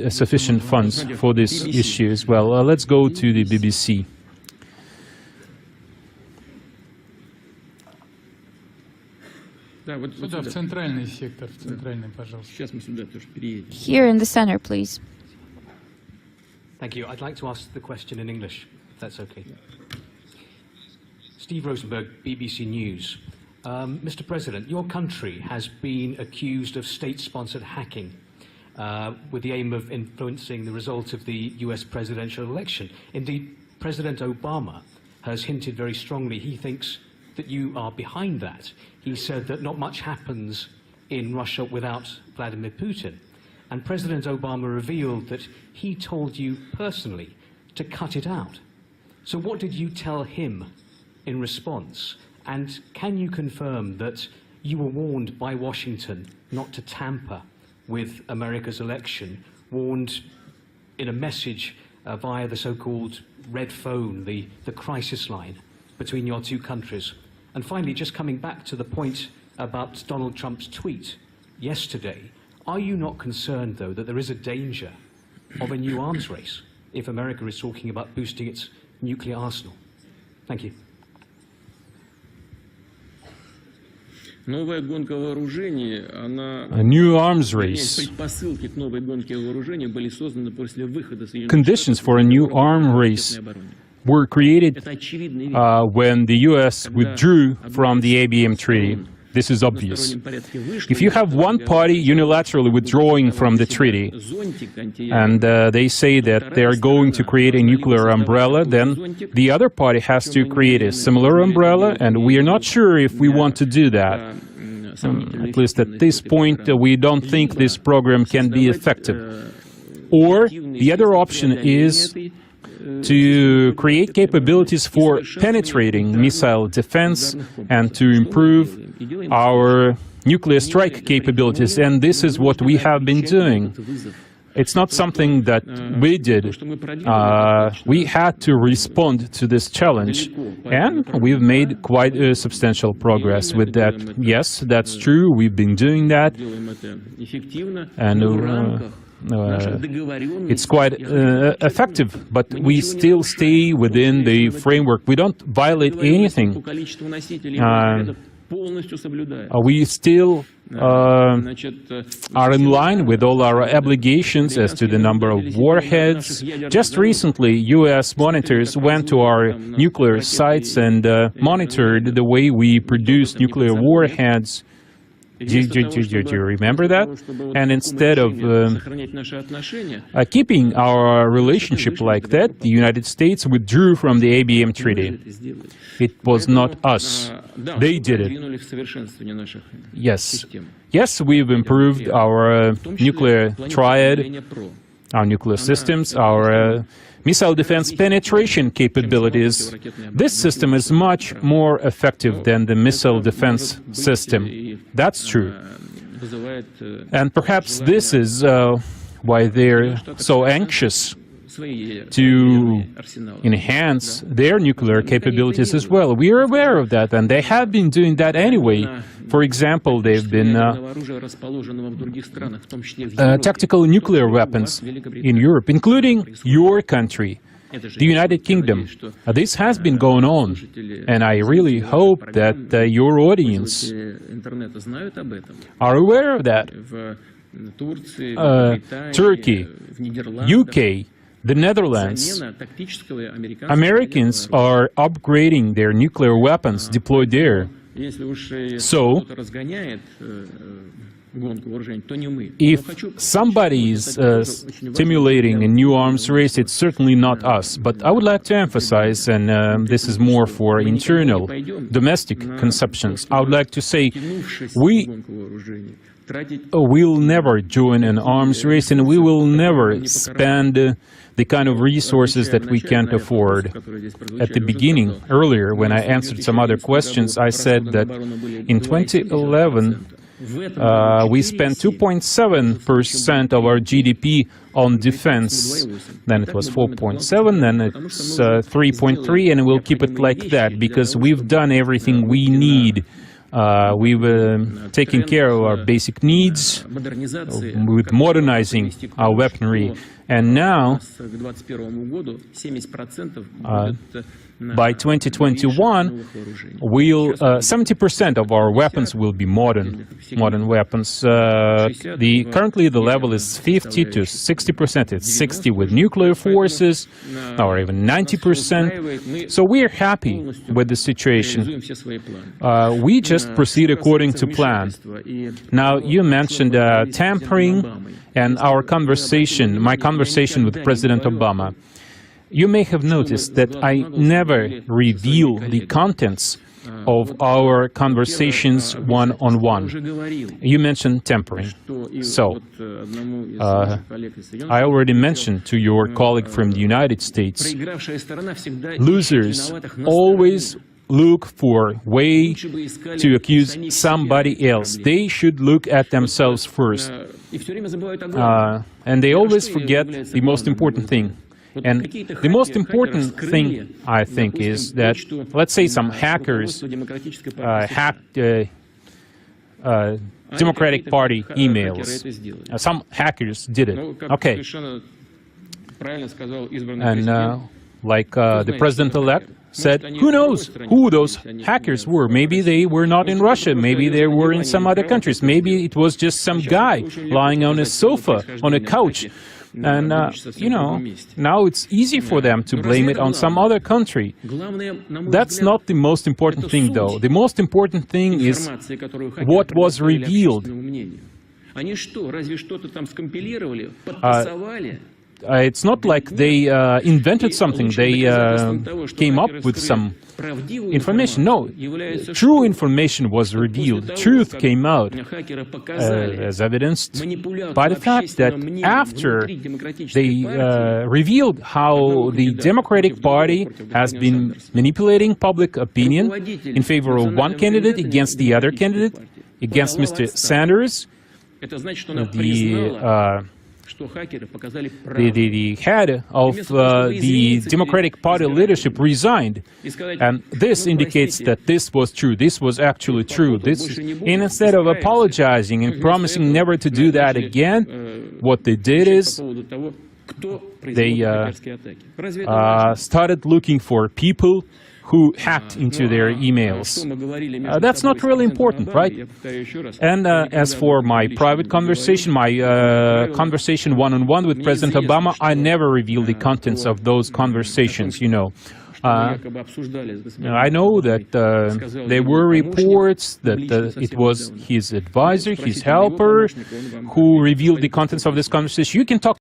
sufficient funds for this issue as well. Let's go to the BBC. Here in the center, please. Thank you. I'd like to ask the question in English, if that's okay. Steve Rosenberg, BBC News. Mr. President, your country has been accused of state-sponsored hacking with the aim of influencing the result of the US presidential election. Indeed, President Obama has hinted very strongly he thinks that you are behind that. He said that not much happens in Russia without Vladimir Putin. And President Obama revealed that he told you personally to cut it out. So what did you tell him in response? And can you confirm that you were warned by Washington not to tamper with America's election, warned in a message via the so-called red phone, the crisis line between your two countries? And finally, just coming back to the point about Donald Trump's tweet yesterday, are you not concerned, though, that there is a danger of a new arms race if America is talking about boosting its nuclear arsenal? Thank you. A new arms race. Conditions for a new arms race were created when the US withdrew from the ABM treaty. This is obvious. If you have one party unilaterally withdrawing from the treaty, and they say that they are going to create a nuclear umbrella, then the other party has to create a similar umbrella, and we are not sure if we want to do that. At least at this point, we don't think this program can be effective. Or the other option is to create capabilities for penetrating missile defense and to improve our nuclear strike capabilities, and this is what we have been doing. It's not something that we did. We had to respond to this challenge, and we've made quite substantial progress with that. Yes, that's true, we've been doing that, and it's quite effective, but we still stay within the framework. We don't violate anything. We still are in line with all our obligations as to the number of warheads. Just recently, US monitors went to our nuclear sites and monitored the way we produce nuclear warheads. Do you remember that? And instead of keeping our relationship like that, the United States withdrew from the ABM treaty. It was not us. They did it. Yes. Yes, we've improved our nuclear triad, our nuclear systems, our missile defense penetration capabilities. This system is much more effective than the missile defense system. That's true. And perhaps this is why they're so anxious to enhance their nuclear capabilities as well. We are aware of that, and they have been doing that anyway. For example, they've been tactical nuclear weapons in Europe, including your country, the United Kingdom. This has been going on, and I really hope that your audience are aware of that. Turkey, UK, the Netherlands, Americans are upgrading their nuclear weapons deployed there. So, if somebody is stimulating a new arms race, it's certainly not us. But I would like to emphasize, and this is more for internal, domestic conceptions, I would like to say we will never join an arms race, and we will never spend the kind of resources that we can't afford. At the beginning, earlier, when I answered some other questions, I said that in 2011, we spent 2.7% of our GDP on defense. Then it was 4.7, then it's 3.3, and we'll keep it like that, because we've done everything we need We were taking care of our basic needs with modernizing our weaponry. And now, by 2021, 70% of our weapons will be modern weapons. Currently, the level is 50 to 60%. It's 60 with nuclear forces, or even 90%. So we are happy with the situation. We just proceed according to plan. Now, you mentioned tampering and our conversation, my conversation with President Obama. You may have noticed that I never reveal the contents of our conversations one-on-one. You mentioned tampering. So, I already mentioned to your colleague from the United States, losers always look for a way to accuse somebody else. They should look at themselves first. And they always forget the most important thing. And the most important thing, I think, is that, let's say some hackers hacked Democratic Party emails. Some hackers did it. Okay. And like the president-elect said, who knows who those hackers were? Maybe they were not in Russia. Maybe they were in some other countries. Maybe it was just some guy lying on a sofa, on a couch. And, you know, now it's easy for them to blame it on some other country. That's not the most important thing, though. The most important thing is what was revealed. It's not like they invented something, they came up with some information. No, true information was revealed. Truth came out, as evidenced by the fact that after they revealed how the Democratic Party has been manipulating public opinion in favor of one candidate against the other candidate, against Mr. Sanders, the head of the Democratic Party leadership resigned, and this indicates that this was true. This was actually true. And instead of apologizing and promising never to do that again, what they did is they started looking for people who hacked into their emails. That's not really important, right? And as for my private conversation, my conversation one-on-one with President Obama, I never reveal the contents of those conversations, you know. I know that there were reports that it was his advisor, his helper, who revealed the contents of this conversation. You can talk